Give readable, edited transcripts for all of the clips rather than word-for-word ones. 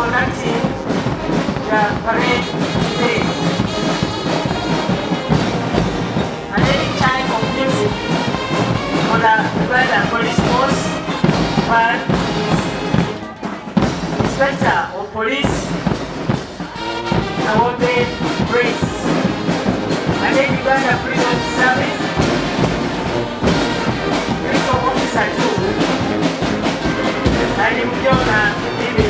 conducting the parade today. And any type of music on the Uganda Police Force band is Inspector of Police awarded praise. And then Uganda Prison Service Uniform Officer 2 and Mjona Bibi.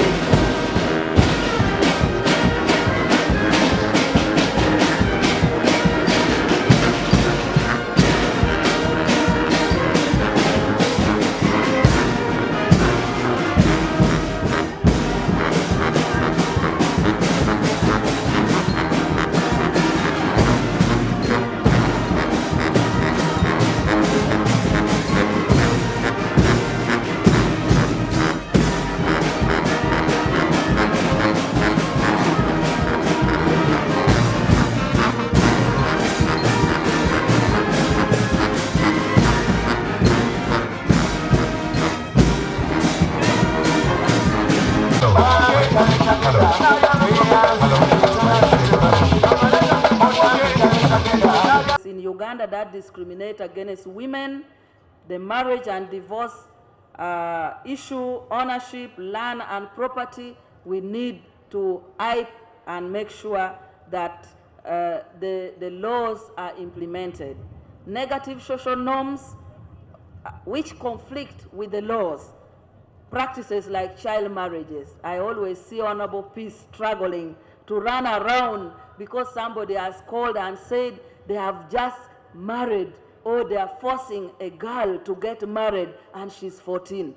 In Uganda that discriminate against women, the marriage and divorce issue, ownership, land and property, we need to act and make sure that the laws are implemented. Negative social norms which conflict with the laws, practices like child marriages. I always see Honorable Peace struggling to run around because somebody has called and said they have just married or they are forcing a girl to get married and she's 14.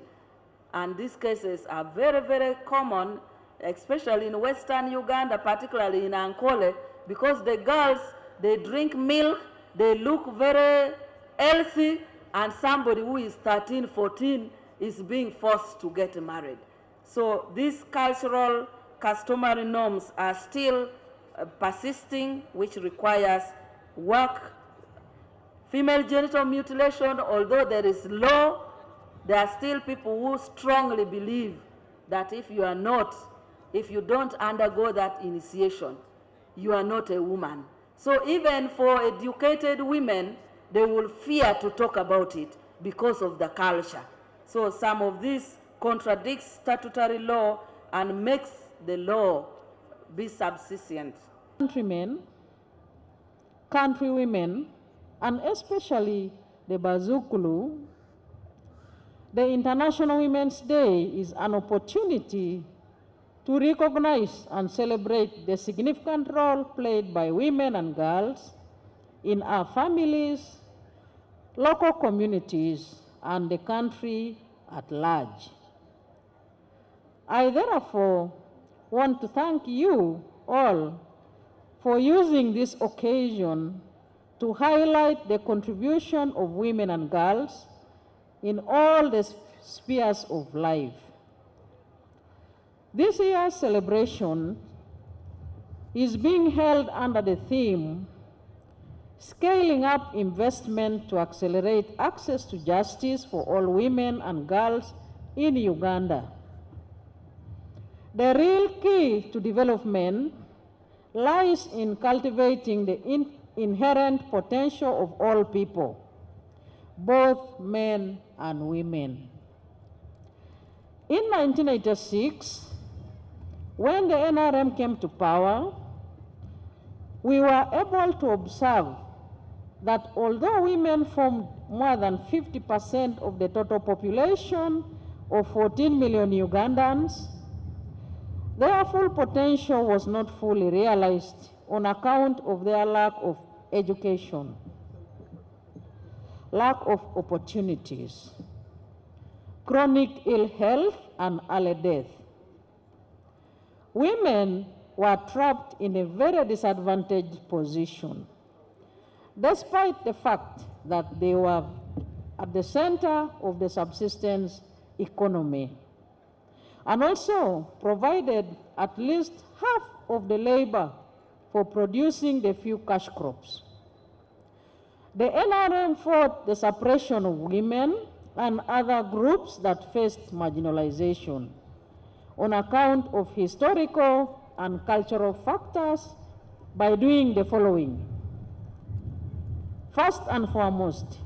And these cases are very, very common, especially in Western Uganda, particularly in Ankole, because the girls, they drink milk, they look very healthy, and somebody who is 13, 14 is being forced to get married. So these cultural, customary norms are still persisting, which requires work. Female genital mutilation, although there is law, there are still people who strongly believe that if you don't undergo that initiation, you are not a woman. So even for educated women, they will fear to talk about it because of the culture. So some of this contradicts statutory law and makes the law be subsistent. Countrymen, countrywomen, and especially the Bazukulu, the International Women's Day is an opportunity to recognize and celebrate the significant role played by women and girls in our families, local communities, and the country at large. I therefore want to thank you all for using this occasion to highlight the contribution of women and girls in all the spheres of life. This year's celebration is being held under the theme, Scaling Up Investment to Accelerate Access to Justice for All Women and Girls in Uganda. The real key to development lies in cultivating the inherent potential of all people, both men and women. In 1986, when the NRM came to power, we were able to observe that although women formed more than 50% of the total population of 14 million Ugandans, their full potential was not fully realized on account of their lack of education, lack of opportunities, chronic ill health, and early death. Women were trapped in a very disadvantaged position, despite the fact that they were at the center of the subsistence economy, and also provided at least half of the labor for producing the few cash crops. The NRM fought the suppression of women and other groups that faced marginalization, on account of historical and cultural factors by doing the following. First and foremost,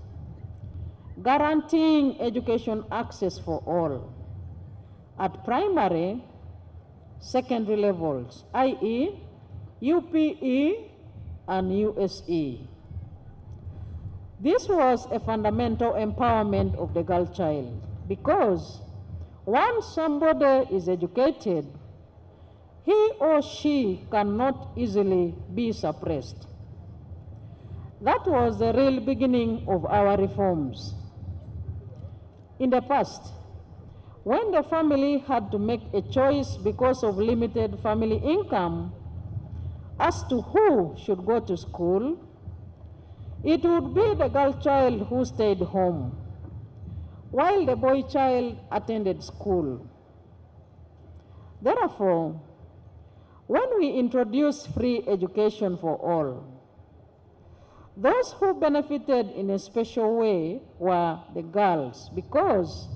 guaranteeing education access for all at primary, secondary levels, i.e., UPE and USE. This was a fundamental empowerment of the girl child because once somebody is educated, he or she cannot easily be suppressed. That was the real beginning of our reforms. In the past, when the family had to make a choice because of limited family income as to who should go to school, it would be the girl child who stayed home, while the boy child attended school. Therefore, when we introduced free education for all, those who benefited in a special way were the girls because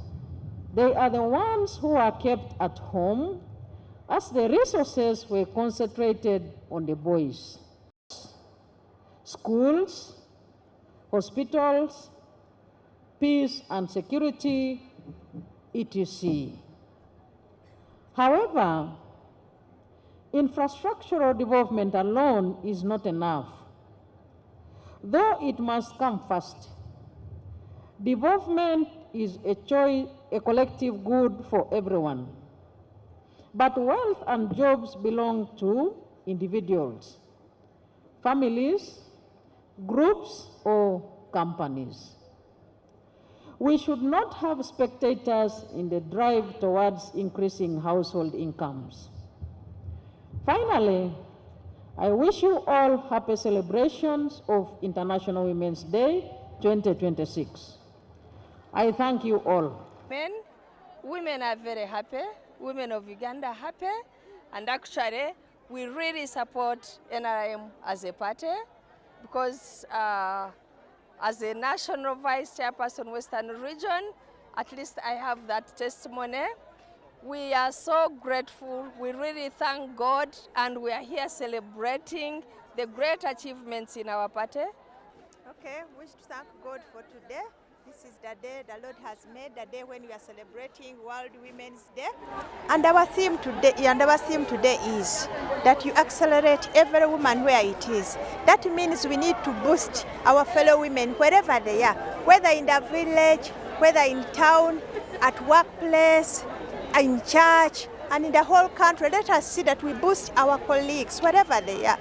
they are the ones who are kept at home as the resources were concentrated on the boys. Schools, hospitals, peace and security, etc. However, infrastructural development alone is not enough, though it must come first. Development is a collective good for everyone, but wealth and jobs belong to individuals, families, groups, or companies. We should not have spectators in the drive towards increasing household incomes. Finally, I wish you all happy celebrations of International Women's Day 2026. I thank you all. Women are very happy. Women of Uganda are happy. And actually, we really support NRM as a party because as a national vice chairperson, Western Region, at least I have that testimony. We are so grateful. We really thank God, and we are here celebrating the great achievements in our party. Okay, we wish to thank God for today. This is the day the Lord has made, the day when we are celebrating World Women's Day. And our theme today is that you accelerate every woman where it is. That means we need to boost our fellow women wherever they are, whether in the village, whether in town, at workplace, in church, and in the whole country. Let us see that we boost our colleagues wherever they are.